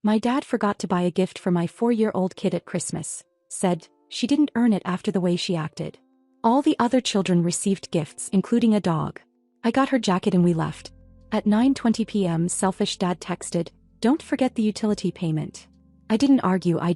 My dad forgot to buy a gift for my 4-year-old kid at Christmas. Said she didn't earn it after the way she acted. All the other children received gifts, including a dog. I got her jacket and we left. At 9:20 p.m. selfish dad texted, "Don't forget the utility payment." I didn't argue, I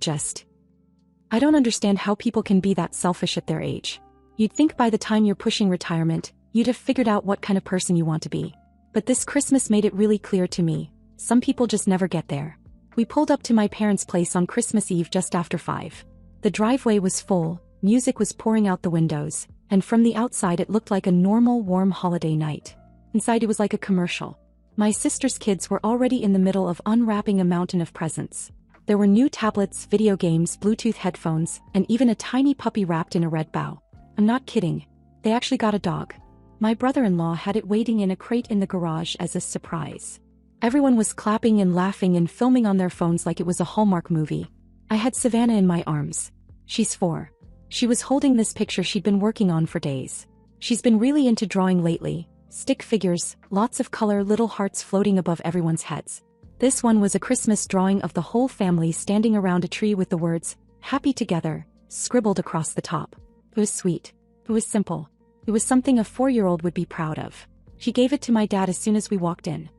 don't understand how people can be that selfish at their age. You'd think by the time you're pushing retirement, you'd have figured out what kind of person you want to be. But this Christmas made it really clear to me, some people just never get there. We pulled up to my parents' place on Christmas Eve just after 5. The driveway was full, music was pouring out the windows, and from the outside it looked like a normal warm holiday night. Inside it was like a commercial. My sister's kids were already in the middle of unwrapping a mountain of presents. There were new tablets, video games, Bluetooth headphones, and even a tiny puppy wrapped in a red bow. I'm not kidding. They actually got a dog. My brother-in-law had it waiting in a crate in the garage as a surprise. Everyone was clapping and laughing and filming on their phones like it was a Hallmark movie. I had Savannah in my arms. She's 4. She was holding this picture she'd been working on for days. She's been really into drawing lately. Stick figures, lots of color, little hearts floating above everyone's heads. This one was a Christmas drawing of the whole family standing around a tree with the words, "Happy Together," scribbled across the top. It was sweet. It was simple. It was something a 4-year-old would be proud of. She gave it to my dad as soon as we walked in.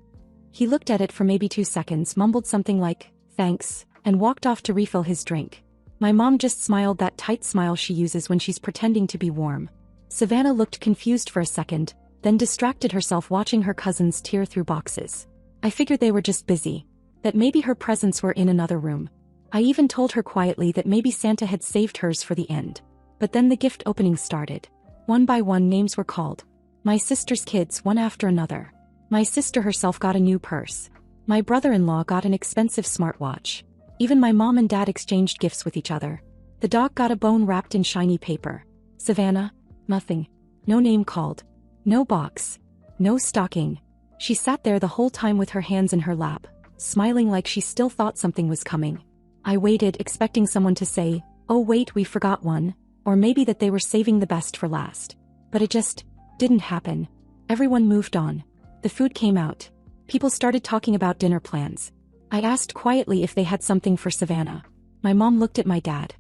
He looked at it for maybe 2 seconds, mumbled something like, "Thanks," and walked off to refill his drink. My mom just smiled, that tight smile she uses when she's pretending to be warm. Savannah looked confused for a second, then distracted herself watching her cousins tear through boxes. I figured they were just busy, that maybe her presents were in another room. I even told her quietly that maybe Santa had saved hers for the end. But then the gift opening started. One by one names were called. My sister's kids, one after another. My sister herself got a new purse. My brother-in-law got an expensive smartwatch. Even my mom and dad exchanged gifts with each other. The dog got a bone wrapped in shiny paper. Savannah? Nothing. No name called. No box. No stocking. She sat there the whole time with her hands in her lap, smiling like she still thought something was coming. I waited, expecting someone to say, "Oh wait, we forgot one," or maybe that they were saving the best for last. But it just didn't happen. Everyone moved on. The food came out. People started talking about dinner plans. I asked quietly if they had something for Savannah. My mom looked at my dad.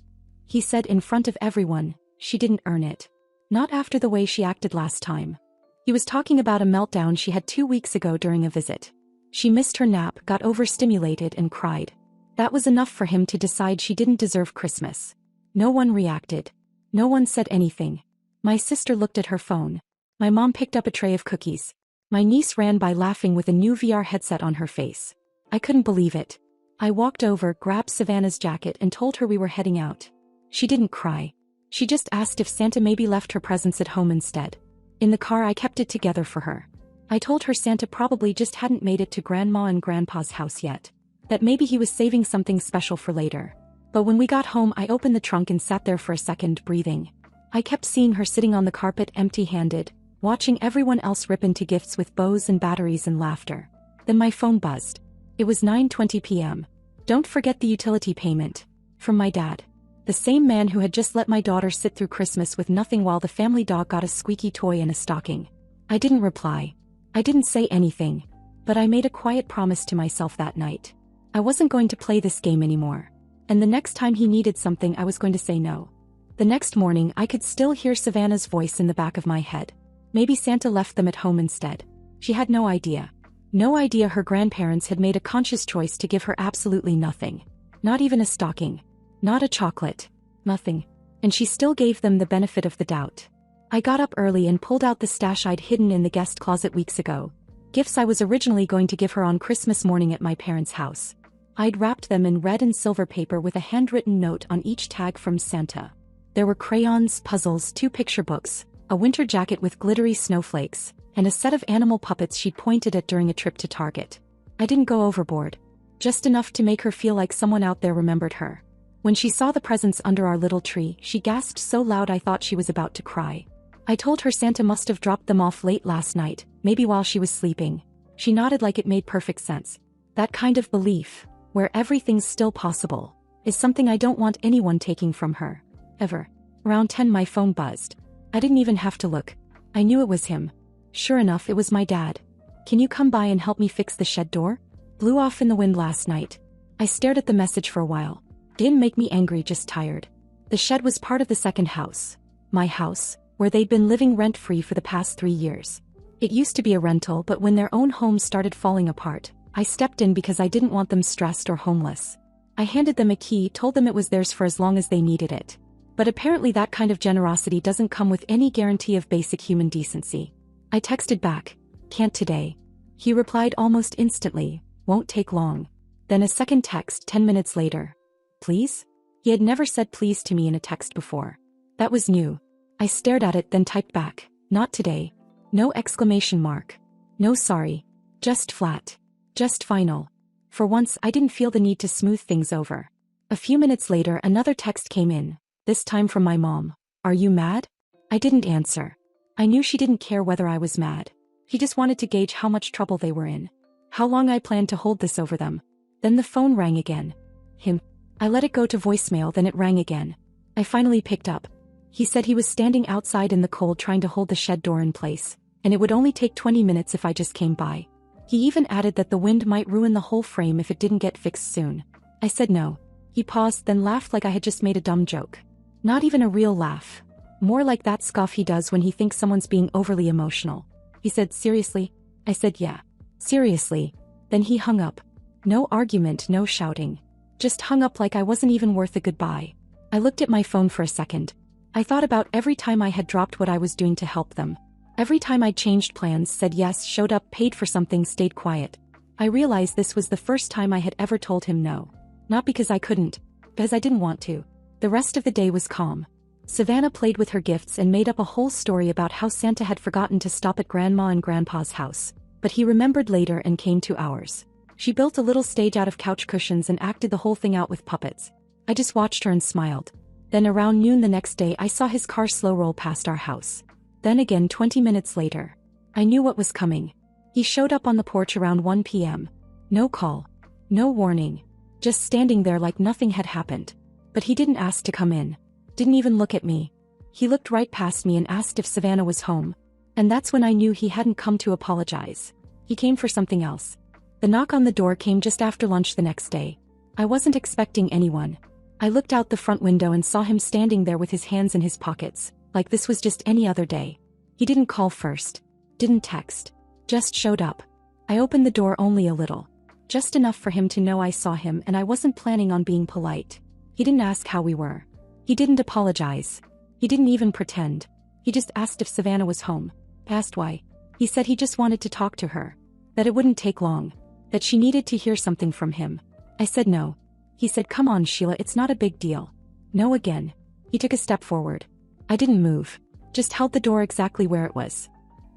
He said in front of everyone, she didn't earn it. Not after the way she acted last time. He was talking about a meltdown she had 2 weeks ago during a visit. She missed her nap, got overstimulated and cried. That was enough for him to decide she didn't deserve Christmas. No one reacted. No one said anything. My sister looked at her phone. My mom picked up a tray of cookies. My niece ran by laughing with a new VR headset on her face. I couldn't believe it. I walked over, grabbed Savannah's jacket and told her we were heading out. She didn't cry. She just asked if Santa maybe left her presents at home instead. In the car I kept it together for her. I told her Santa probably just hadn't made it to Grandma and Grandpa's house yet. That maybe he was saving something special for later. But when we got home I opened the trunk and sat there for a second, breathing. I kept seeing her sitting on the carpet empty-handed, watching everyone else rip into gifts with bows and batteries and laughter. Then my phone buzzed. It was 9:20 p.m. "Don't forget the utility payment." From my dad. The same man who had just let my daughter sit through Christmas with nothing while the family dog got a squeaky toy and a stocking. I didn't reply. I didn't say anything. But I made a quiet promise to myself that night. I wasn't going to play this game anymore. And the next time he needed something I was going to say no. The next morning I could still hear Savannah's voice in the back of my head. Maybe Santa left them at home instead. She had no idea. No idea her grandparents had made a conscious choice to give her absolutely nothing. Not even a stocking. Not a chocolate. Nothing. And she still gave them the benefit of the doubt. I got up early and pulled out the stash I'd hidden in the guest closet weeks ago. Gifts I was originally going to give her on Christmas morning at my parents' house. I'd wrapped them in red and silver paper with a handwritten note on each tag from Santa. There were crayons, puzzles, 2 picture books, a winter jacket with glittery snowflakes, and a set of animal puppets she'd pointed at during a trip to Target. I didn't go overboard. Just enough to make her feel like someone out there remembered her. When she saw the presents under our little tree, she gasped so loud I thought she was about to cry. I told her Santa must have dropped them off late last night, maybe while she was sleeping. She nodded like it made perfect sense. That kind of belief, where everything's still possible, is something I don't want anyone taking from her. Ever. Around 10 my phone buzzed. I didn't even have to look. I knew it was him. Sure enough, it was my dad. "Can you come by and help me fix the shed door? Blew off in the wind last night." I stared at the message for a while. Didn't make me angry, just tired. The shed was part of the second house. My house, where they'd been living rent-free for the past 3 years. It used to be a rental, but when their own home started falling apart, I stepped in because I didn't want them stressed or homeless. I handed them a key, told them it was theirs for as long as they needed it. But apparently that kind of generosity doesn't come with any guarantee of basic human decency. I texted back, "Can't today." He replied almost instantly, "Won't take long." Then a second text 10 minutes later. "Please?" He had never said please to me in a text before. That was new. I stared at it, then typed back, "Not today." No exclamation mark. No sorry. Just flat. Just final. For once, I didn't feel the need to smooth things over. A few minutes later, another text came in, this time from my mom. "Are you mad?" I didn't answer. I knew she didn't care whether I was mad. He just wanted to gauge how much trouble they were in. How long I planned to hold this over them. Then the phone rang again. Him. I let it go to voicemail, then it rang again. I finally picked up. He said he was standing outside in the cold trying to hold the shed door in place, and it would only take 20 minutes if I just came by. He even added that the wind might ruin the whole frame if it didn't get fixed soon. I said no. He paused, then laughed like I had just made a dumb joke. Not even a real laugh. More like that scoff he does when he thinks someone's being overly emotional. He said, "Seriously?" I said, "Yeah. Seriously." Then he hung up. No argument, no shouting. Just hung up like I wasn't even worth a goodbye. I looked at my phone for a second. I thought about every time I had dropped what I was doing to help them. Every time I'd changed plans, said yes, showed up, paid for something, stayed quiet. I realized this was the first time I had ever told him no. Not because I couldn't, because I didn't want to. The rest of the day was calm. Savannah played with her gifts and made up a whole story about how Santa had forgotten to stop at Grandma and Grandpa's house, but he remembered later and came to ours. She built a little stage out of couch cushions and acted the whole thing out with puppets. I just watched her and smiled. Then around noon the next day I saw his car slow roll past our house. Then again 20 minutes later. I knew what was coming. He showed up on the porch around 1 p.m. No call. No warning. Just standing there like nothing had happened. But he didn't ask to come in. Didn't even look at me. He looked right past me and asked if Savannah was home. And that's when I knew he hadn't come to apologize. He came for something else. The knock on the door came just after lunch the next day. I wasn't expecting anyone. I looked out the front window and saw him standing there with his hands in his pockets, like this was just any other day. He didn't call first. Didn't text. Just showed up. I opened the door only a little. Just enough for him to know I saw him and I wasn't planning on being polite. He didn't ask how we were. He didn't apologize. He didn't even pretend. He just asked if Savannah was home. Asked why. He said he just wanted to talk to her. That it wouldn't take long. That she needed to hear something from him. I said no. He said, "Come on, Sheila, it's not a big deal." No again. He took a step forward. I didn't move. Just held the door exactly where it was.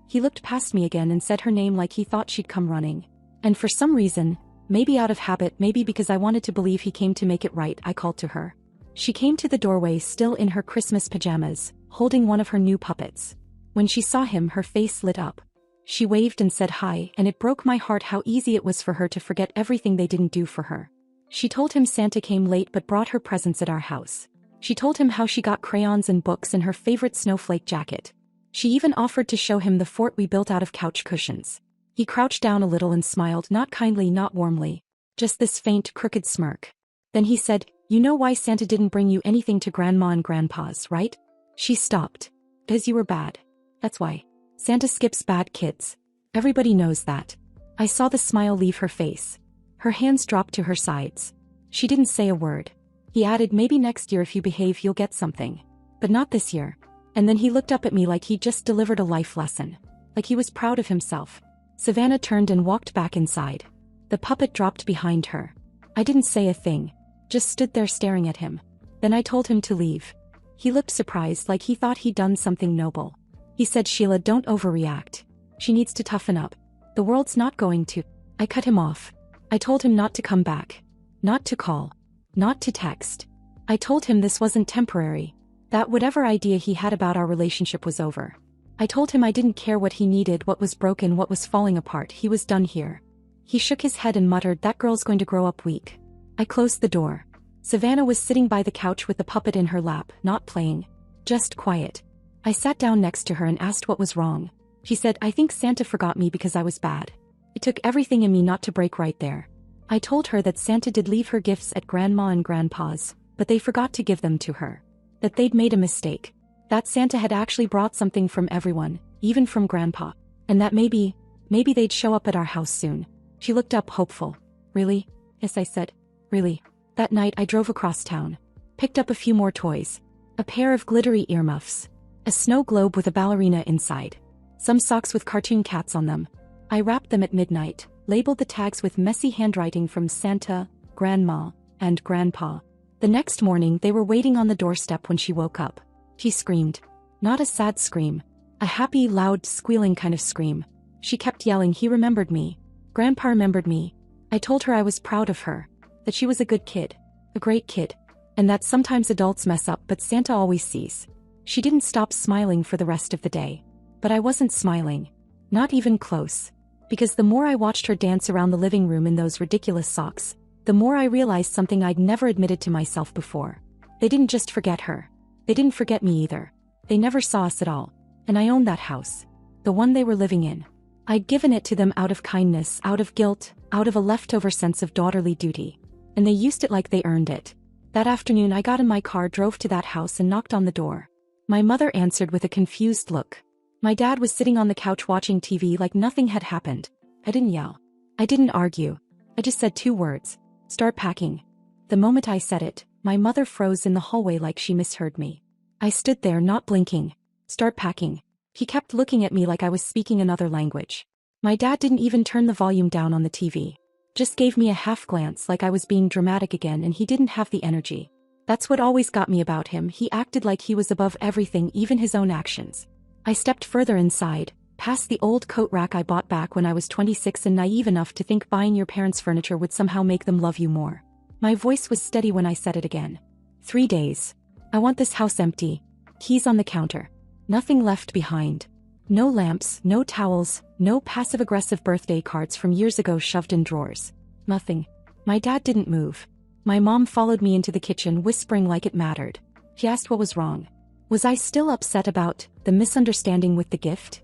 He looked past me again and said her name like he thought she'd come running. And for some reason, maybe out of habit, maybe because I wanted to believe he came to make it right, I called to her. She came to the doorway still in her Christmas pajamas, holding one of her new puppets. When she saw him, her face lit up. She waved and said hi, and it broke my heart how easy it was for her to forget everything they didn't do for her. She told him Santa came late but brought her presents at our house. She told him how she got crayons and books and her favorite snowflake jacket. She even offered to show him the fort we built out of couch cushions. He crouched down a little and smiled, not kindly, not warmly. Just this faint, crooked smirk. Then he said, "You know why Santa didn't bring you anything to Grandma and Grandpa's, right?" She stopped. "'Cause you were bad. That's why. Santa skips bad kids. Everybody knows that." I saw the smile leave her face. Her hands dropped to her sides. She didn't say a word. He added, "Maybe next year if you behave you'll get something. But not this year." And then he looked up at me like he just delivered a life lesson. Like he was proud of himself. Savannah turned and walked back inside. The puppet dropped behind her. I didn't say a thing. Just stood there staring at him. Then I told him to leave. He looked surprised like he thought he'd done something noble. He said, "Sheila, don't overreact. She needs to toughen up. The world's not going to." I cut him off. I told him not to come back. Not to call. Not to text. I told him this wasn't temporary. That whatever idea he had about our relationship was over. I told him I didn't care what he needed, what was broken, what was falling apart. He was done here. He shook his head and muttered, "That girl's going to grow up weak." I closed the door. Savannah was sitting by the couch with the puppet in her lap, not playing. Just quiet. I sat down next to her and asked what was wrong. She said, "I think Santa forgot me because I was bad." It took everything in me not to break right there. I told her that Santa did leave her gifts at Grandma and Grandpa's, but they forgot to give them to her. That they'd made a mistake. That Santa had actually brought something from everyone, even from Grandpa. And that maybe they'd show up at our house soon. She looked up hopeful. Really? Yes, I said. Really. That night I drove across town. Picked up a few more toys. A pair of glittery earmuffs. A snow globe with a ballerina inside. Some socks with cartoon cats on them. I wrapped them at midnight, labeled the tags with messy handwriting from Santa, Grandma, and Grandpa. The next morning they were waiting on the doorstep when she woke up. She screamed. Not a sad scream. A happy, loud, squealing kind of scream. She kept yelling, he remembered me. Grandpa remembered me. I told her I was proud of her. That she was a good kid. A great kid. And that sometimes adults mess up but Santa always sees. She didn't stop smiling for the rest of the day. But I wasn't smiling. Not even close. Because the more I watched her dance around the living room in those ridiculous socks, the more I realized something I'd never admitted to myself before. They didn't just forget her. They didn't forget me either. They never saw us at all. And I owned that house. The one they were living in. I'd given it to them out of kindness, out of guilt, out of a leftover sense of daughterly duty. And they used it like they earned it. That afternoon I got in my car, drove to that house and knocked on the door. My mother answered with a confused look. My dad was sitting on the couch watching TV like nothing had happened. I didn't yell. I didn't argue. I just said 2 words. Start packing. The moment I said it, my mother froze in the hallway like she misheard me. I stood there not blinking. Start packing. He kept looking at me like I was speaking another language. My dad didn't even turn the volume down on the TV. Just gave me a half glance like I was being dramatic again, and he didn't have the energy. That's what always got me about him. He acted like he was above everything, even his own actions. I stepped further inside, past the old coat rack I bought back when I was 26 and naive enough to think buying your parents' furniture would somehow make them love you more. My voice was steady when I said it again. 3 days. I want this house empty. Keys on the counter. Nothing left behind. No lamps, no towels, no passive-aggressive birthday cards from years ago shoved in drawers. Nothing. My dad didn't move. My mom followed me into the kitchen, whispering like it mattered. She asked what was wrong. Was I still upset about the misunderstanding with the gift?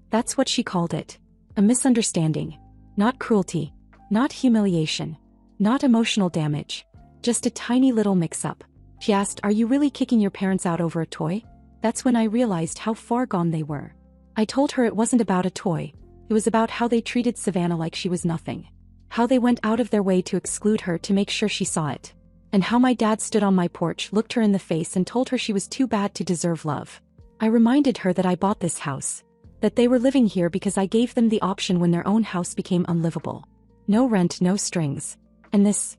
That's what she called it. A misunderstanding. Not cruelty. Not humiliation. Not emotional damage. Just a tiny little mix-up. She asked, "Are you really kicking your parents out over a toy?" That's when I realized how far gone they were. I told her it wasn't about a toy. It was about how they treated Savannah like she was nothing. How they went out of their way to exclude her to make sure she saw it. And how my dad stood on my porch, looked her in the face and told her she was too bad to deserve love. I reminded her that I bought this house. That they were living here because I gave them the option when their own house became unlivable. No rent, no strings. And this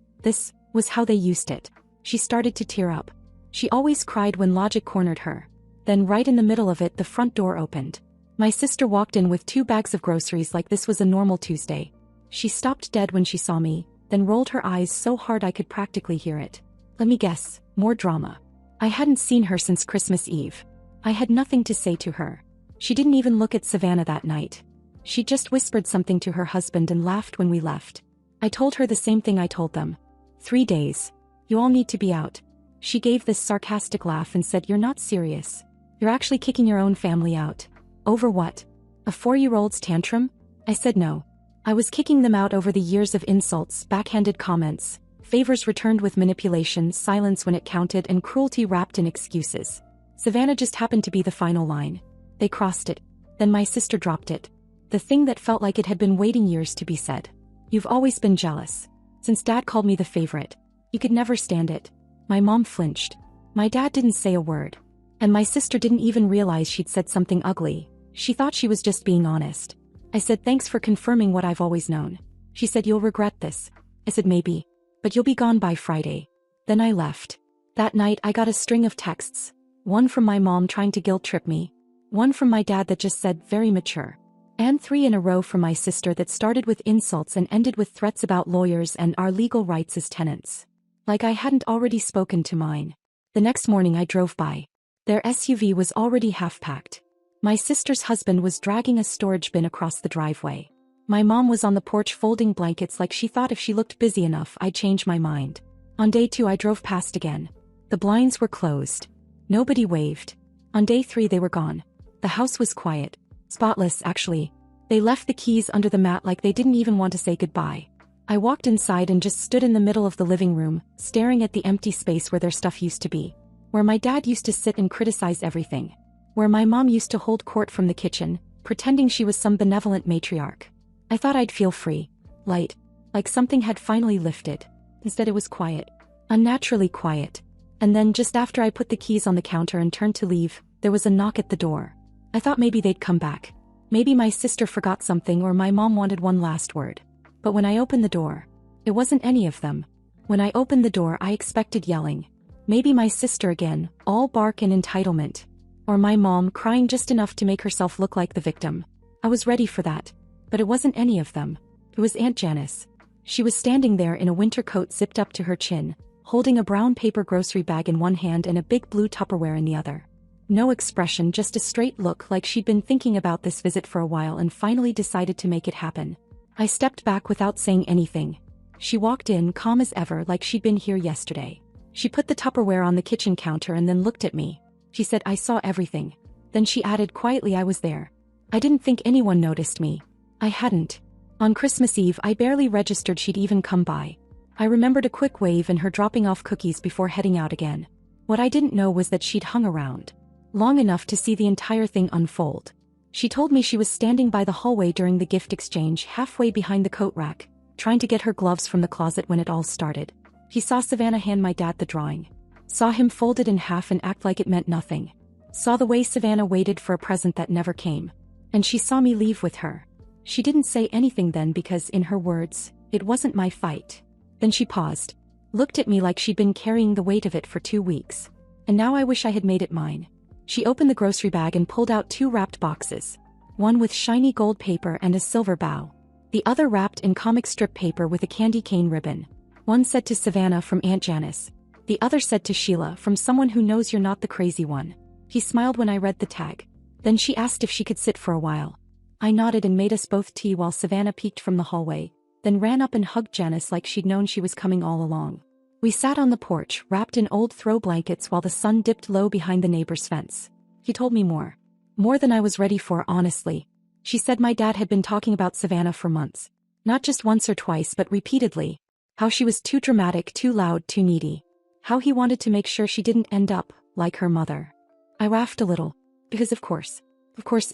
was how they used it. She started to tear up. She always cried when logic cornered her. Then right in the middle of it, the front door opened. My sister walked in with 2 bags of groceries like this was a normal Tuesday. She stopped dead when she saw me, then rolled her eyes so hard I could practically hear it. Let me guess, more drama. I hadn't seen her since Christmas Eve. I had nothing to say to her. She didn't even look at Savannah that night. She just whispered something to her husband and laughed when we left. I told her the same thing I told them. 3 days. You all need to be out. She gave this sarcastic laugh and said, "You're not serious. You're actually kicking your own family out." Over what? A 4-year-old's tantrum? I said no. I was kicking them out over the years of insults, backhanded comments, favors returned with manipulation, silence when it counted, and cruelty wrapped in excuses. Savannah just happened to be the final line. They crossed it. Then my sister dropped it. The thing that felt like it had been waiting years to be said. "You've always been jealous. Since Dad called me the favorite. You could never stand it." My mom flinched. My dad didn't say a word. And my sister didn't even realize she'd said something ugly. She thought she was just being honest. I said, "Thanks for confirming what I've always known." She said, "You'll regret this." I said, "Maybe. But you'll be gone by Friday." Then I left. That night I got a string of texts. One from my mom trying to guilt trip me. One from my dad that just said, "Very mature." And 3 in a row from my sister that started with insults and ended with threats about lawyers and our legal rights as tenants. Like I hadn't already spoken to mine. The next morning I drove by. Their SUV was already half-packed. My sister's husband was dragging a storage bin across the driveway. My mom was on the porch folding blankets like she thought if she looked busy enough I'd change my mind. On day 2 I drove past again. The blinds were closed. Nobody waved. On day 3 they were gone. The house was quiet. Spotless, actually. They left the keys under the mat like they didn't even want to say goodbye. I walked inside and just stood in the middle of the living room, staring at the empty space where their stuff used to be. Where my dad used to sit and criticize everything. Where my mom used to hold court from the kitchen, pretending she was some benevolent matriarch. I thought I'd feel free, light, like something had finally lifted. Instead it was quiet. Unnaturally quiet. And then just after I put the keys on the counter and turned to leave, there was a knock at the door. I thought maybe they'd come back. Maybe my sister forgot something or my mom wanted one last word. But when I opened the door, it wasn't any of them. When I opened the door I expected yelling. Maybe my sister again, all bark and entitlement. Or my mom crying just enough to make herself look like the victim. I was ready for that. But it wasn't any of them. It was Aunt Janice. She was standing there in a winter coat zipped up to her chin, holding a brown paper grocery bag in one hand and a big blue Tupperware in the other. No expression, just a straight look like she'd been thinking about this visit for a while and finally decided to make it happen. I stepped back without saying anything. She walked in calm as ever like she'd been here yesterday. She put the Tupperware on the kitchen counter and then looked at me. She said, "I saw everything." Then she added quietly, "I was there. I didn't think anyone noticed me. I hadn't. On Christmas Eve I barely registered she'd even come by. I remembered a quick wave and her dropping off cookies before heading out again. What I didn't know was that she'd hung around long enough to see the entire thing unfold. She told me she was standing by the hallway during the gift exchange halfway behind the coat rack, trying to get her gloves from the closet when it all started. He saw Savannah hand my dad the drawing. Saw him fold it in half and act like it meant nothing. Saw the way Savannah waited for a present that never came. And she saw me leave with her. She didn't say anything then because, in her words, it wasn't my fight. Then she paused. Looked at me like she'd been carrying the weight of it for 2 weeks. And now I wish I had made it mine. She opened the grocery bag and pulled out 2 wrapped boxes. One with shiny gold paper and a silver bow. The other wrapped in comic strip paper with a candy cane ribbon. One said to Savannah from Aunt Janice. The other said to Sheila from someone who knows you're not the crazy one. He smiled when I read the tag. Then she asked if she could sit for a while. I nodded and made us both tea while Savannah peeked from the hallway, then ran up and hugged Janice like she'd known she was coming all along. We sat on the porch, wrapped in old throw blankets while the sun dipped low behind the neighbor's fence. He told me more. More than I was ready for, honestly. She said my dad had been talking about Savannah for months. Not just once or twice but repeatedly. How she was too dramatic, too loud, too needy. How he wanted to make sure she didn't end up like her mother. I laughed a little. Because of course,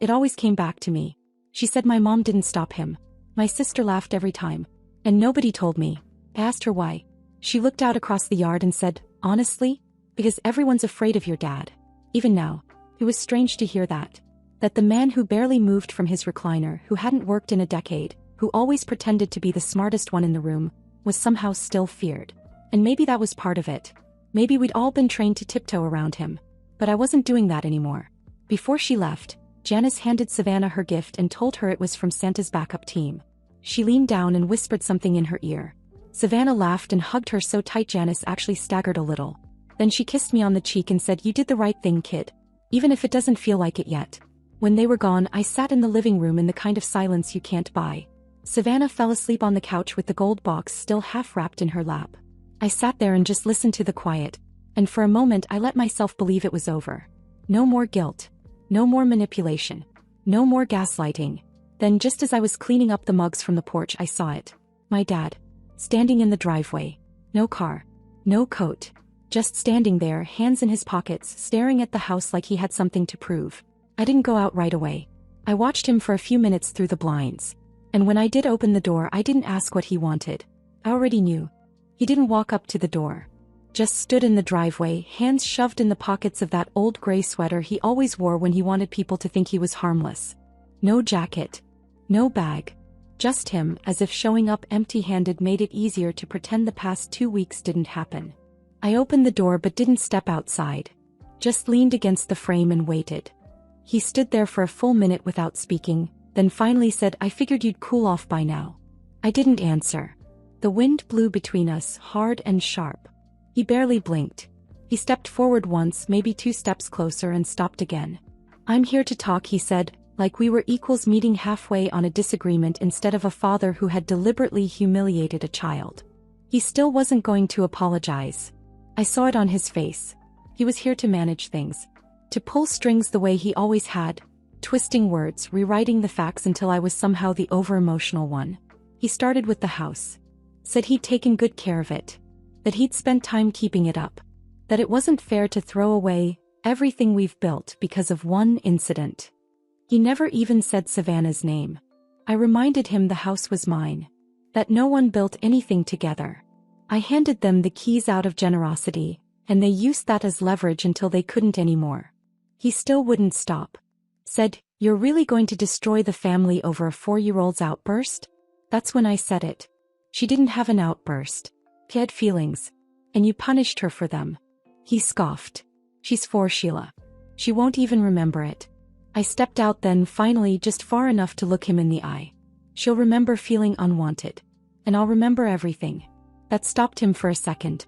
it always came back to me. She said my mom didn't stop him. My sister laughed every time. And nobody told me. I asked her why. She looked out across the yard and said, "Honestly? Because everyone's afraid of your dad." Even now. It was strange to hear that. That the man who barely moved from his recliner, who hadn't worked in a decade, who always pretended to be the smartest one in the room, was somehow still feared. And maybe that was part of it. Maybe we'd all been trained to tiptoe around him. But I wasn't doing that anymore. Before she left, Janice handed Savannah her gift and told her it was from Santa's backup team. She leaned down and whispered something in her ear. Savannah laughed and hugged her so tight Janice actually staggered a little. Then she kissed me on the cheek and said, "You did the right thing, kid. Even if it doesn't feel like it yet." When they were gone, I sat in the living room in the kind of silence you can't buy. Savannah fell asleep on the couch with the gold box still half wrapped in her lap. I sat there and just listened to the quiet. And for a moment I let myself believe it was over. No more guilt. No more manipulation. No more gaslighting. Then just as I was cleaning up the mugs from the porch I saw it. My dad. Standing in the driveway. No car. No coat. Just standing there, hands in his pockets, staring at the house like he had something to prove. I didn't go out right away. I watched him for a few minutes through the blinds. And when I did open the door I didn't ask what he wanted. I already knew. He didn't walk up to the door. Just stood in the driveway, hands shoved in the pockets of that old gray sweater he always wore when he wanted people to think he was harmless. No jacket. No bag. Just him, as if showing up empty-handed made it easier to pretend the past 2 weeks didn't happen. I opened the door but didn't step outside. Just leaned against the frame and waited. He stood there for a full minute without speaking, then finally said, "I figured you'd cool off by now." I didn't answer. The wind blew between us, hard and sharp. He barely blinked. He stepped forward once, maybe 2 steps closer, and stopped again. "I'm here to talk," he said, like we were equals meeting halfway on a disagreement instead of a father who had deliberately humiliated a child. He still wasn't going to apologize. I saw it on his face. He was here to manage things. To pull strings the way he always had, twisting words, rewriting the facts until I was somehow the over-emotional one. He started with the house. Said he'd taken good care of it. That he'd spent time keeping it up. That it wasn't fair to throw away everything we've built because of one incident. He never even said Savannah's name. I reminded him the house was mine. That no one built anything together. I handed them the keys out of generosity, and they used that as leverage until they couldn't anymore. He still wouldn't stop. Said, "You're really going to destroy the family over a 4-year-old's outburst?" That's when I said it. She didn't have an outburst. She had feelings. And you punished her for them. He scoffed. She's 4, Sheila. She won't even remember it. I stepped out then, finally, just far enough to look him in the eye. She'll remember feeling unwanted. And I'll remember everything. That stopped him for a second.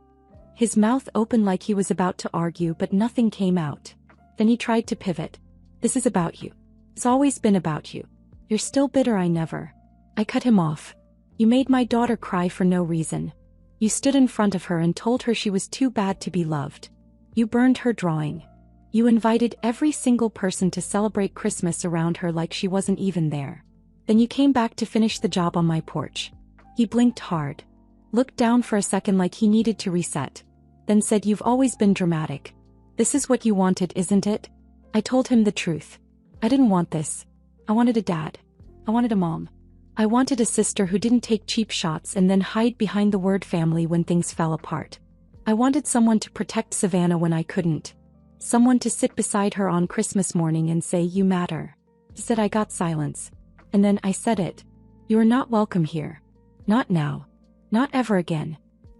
His mouth opened like he was about to argue, but nothing came out. Then he tried to pivot. "This is about you. It's always been about you. You're still bitter I never." I cut him off. "You made my daughter cry for no reason. You stood in front of her and told her she was too bad to be loved. You burned her drawing. You invited every single person to celebrate Christmas around her like she wasn't even there. Then you came back to finish the job on my porch." He blinked hard. Looked down for a second like he needed to reset. Then said, "You've always been dramatic. This is what you wanted, isn't it?" I told him the truth. I didn't want this. I wanted a dad. I wanted a mom. I wanted a sister who didn't take cheap shots and then hide behind the word family when things fell apart. I wanted someone to protect Savannah when I couldn't. Someone to sit beside her on Christmas morning and say, "You matter." Instead I got silence. And then I said it. "You are not welcome here. Not now. Not ever again."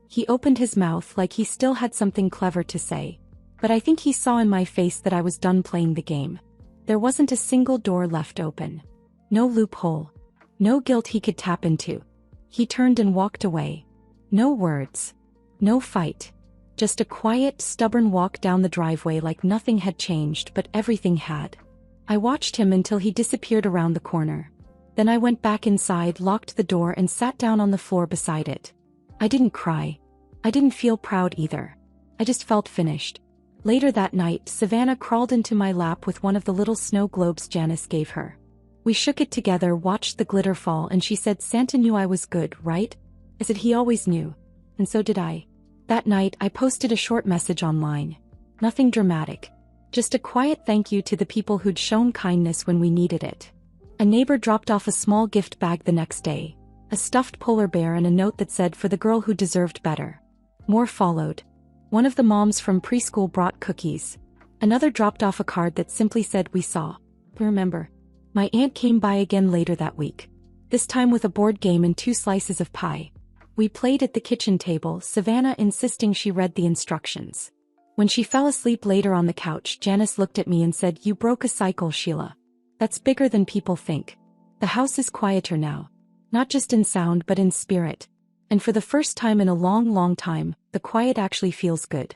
He opened his mouth like he still had something clever to say. But I think he saw in my face that I was done playing the game. There wasn't a single door left open. No loophole. No guilt he could tap into. He turned and walked away. No words. No fight. Just a quiet, stubborn walk down the driveway like nothing had changed, but everything had. I watched him until he disappeared around the corner. Then I went back inside, locked the door, and sat down on the floor beside it. I didn't cry. I didn't feel proud either. I just felt finished. Later that night, Savannah crawled into my lap with one of the little snow globes Janice gave her. We shook it together, watched the glitter fall, and she said, "Santa knew I was good, right?" I said, "He always knew." And so did I. That night, I posted a short message online. Nothing dramatic. Just a quiet thank you to the people who'd shown kindness when we needed it. A neighbor dropped off a small gift bag the next day. A stuffed polar bear and a note that said, "For the girl who deserved better." More followed. One of the moms from preschool brought cookies. Another dropped off a card that simply said, "We saw. Remember." My aunt came by again later that week. This time with a board game and 2 slices of pie. We played at the kitchen table, Savannah insisting she read the instructions. When she fell asleep later on the couch, Janice looked at me and said, "You broke a cycle, Sheila. That's bigger than people think. The house is quieter now. Not just in sound but in spirit. And for the first time in a long, long time, the quiet actually feels good."